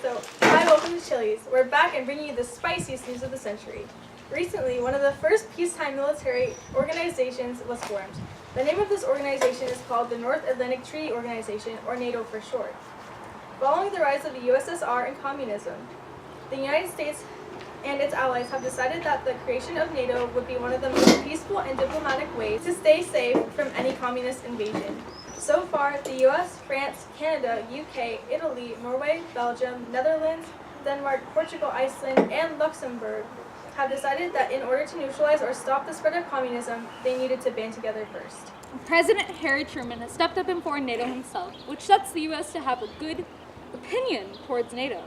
So, hi, welcome to Chili's. We're back and bringing you the spiciest news of the century. Recently, one of the first peacetime military organizations was formed. The name of this organization is called the North Atlantic Treaty Organization, or NATO for short. Following the rise of the USSR and communism, the United States and its allies have decided that the creation of NATO would be one of the most peaceful and diplomatic ways to stay safe from any communist invasion. So far, the US, France, Canada, UK, Italy, Norway, Belgium, Netherlands, Denmark, Portugal, Iceland, and Luxembourg have decided that in order to neutralize or stop the spread of communism, they needed to band together first. President Harry Truman has stepped up and formed NATO himself, which sets the U.S. to have a good opinion towards NATO.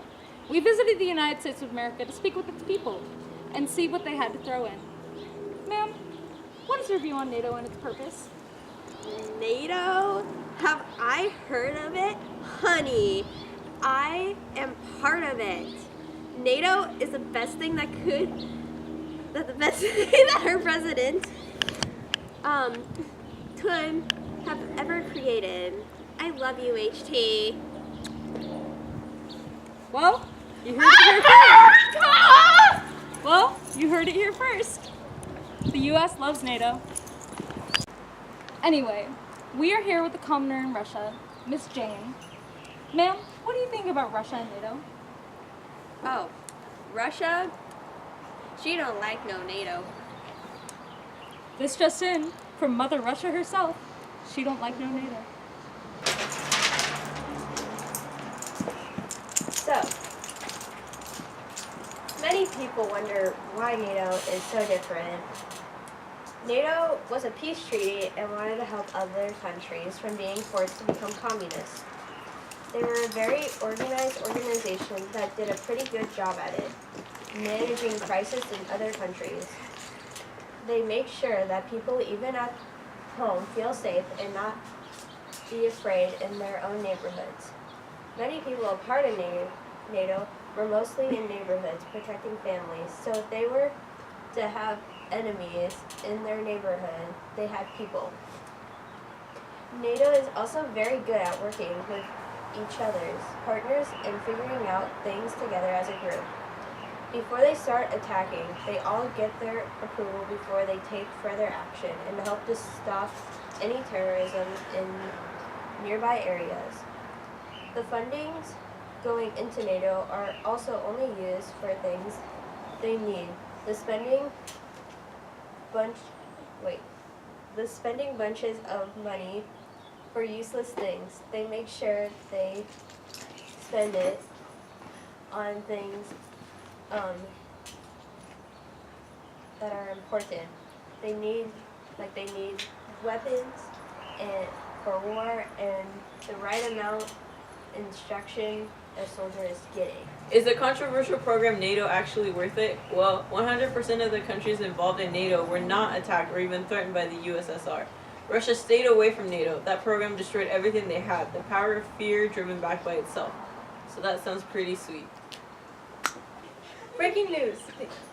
We visited the United States of America to speak with its people and see what they had to throw in. Ma'am, what is your view on NATO and its purpose? NATO? Have I heard of it? Honey, I am part of it. NATO is the best thing that our president could have ever created. I love you, HT. Well, you heard it here first. Well, you heard it here first. The U.S. loves NATO. Anyway, we are here with the commoner in Russia, Miss Jane. Ma'am, what do you think about Russia and NATO? Oh, Russia? She don't like no NATO. This just in, from Mother Russia herself. She don't like no NATO. So, many people wonder why NATO is so different. NATO was a peace treaty and wanted to help other countries from being forced to become communist. They were a very organized organization that did a pretty good job at it, managing crisis in other countries. They make sure that people, even at home, feel safe and not be afraid in their own neighborhoods. Many people a part of NATO were mostly in neighborhoods protecting families, so if they were to have enemies in their neighborhood, they had people. NATO is also very good at working with each other's partners and figuring out things together as a group. Before they start attacking, they all get their approval before they take further action and to help to stop any terrorism in nearby areas. The fundings going into NATO are also only used for things they need. The spending bunches of money for useless things. They make sure they spend it on things that are important. They need weapons and for war and the right amount instruction a soldier is getting. Is the controversial program NATO actually worth it? Well, 100% of the countries involved in NATO were not attacked or even threatened by the USSR. Russia stayed away from NATO. That program destroyed everything they had, the power of fear driven back by itself. So that sounds pretty sweet. Breaking news.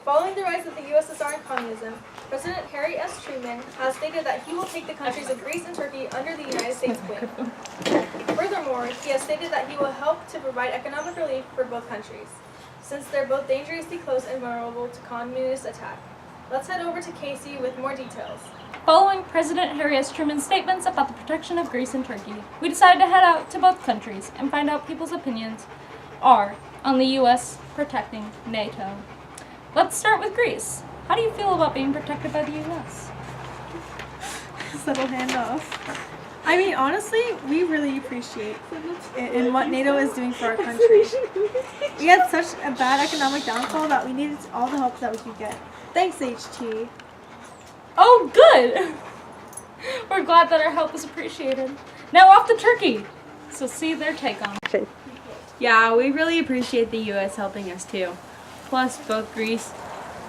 Following the rise of the USSR and communism, President Harry S. Truman has stated that he will take the countries of Greece and Turkey under the United States wing. Furthermore, he has stated that he will help to provide economic relief for both countries, since they're both dangerously close and vulnerable to communist attack. Let's head over to Casey with more details. Following President Harry S. Truman's statements about the protection of Greece and Turkey, we decided to head out to both countries and find out people's opinions are on the U.S. protecting NATO. Let's start with Greece. How do you feel about being protected by the U.S.? Subtle handoff. I mean, honestly, we really appreciate it and what NATO is doing for our country. We had such a bad economic downfall that we needed all the help that we could get. Thanks, HT. Oh, good! We're glad that our help is appreciated. Now off to Turkey. So see their take on it. Yeah, we really appreciate the U.S. helping us too. Plus, both Greece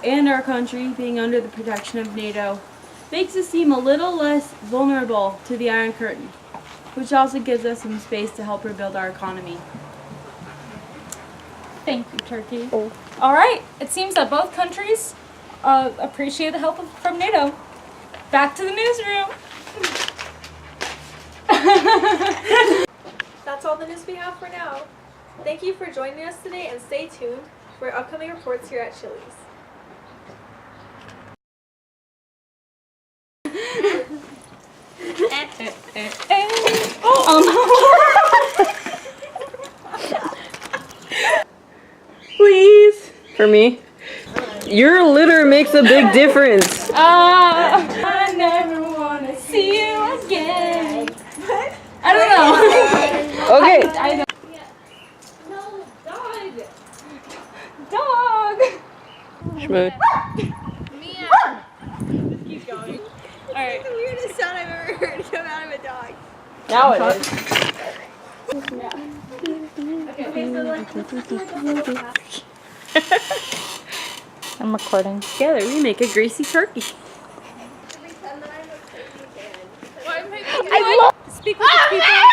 and our country being under the protection of NATO makes us seem a little less vulnerable to the Iron Curtain, which also gives us some space to help rebuild our economy. Thank you, Turkey. All right, it seems that both countries appreciate the help from NATO. Back to the newsroom. That's all the news we have for now. Thank you for joining us today and stay tuned for upcoming reports here at Chili's. Please. For me. Your litter makes a big difference. I never wanna see you again. I don't know. Okay. I don't. No, dog. Dog. Schmoot. Keep going. All right. The weirdest sound I've ever heard come out of a dog. Now it is. Okay, so like, I'm recording. Together we make a greasy turkey. Speak with the people.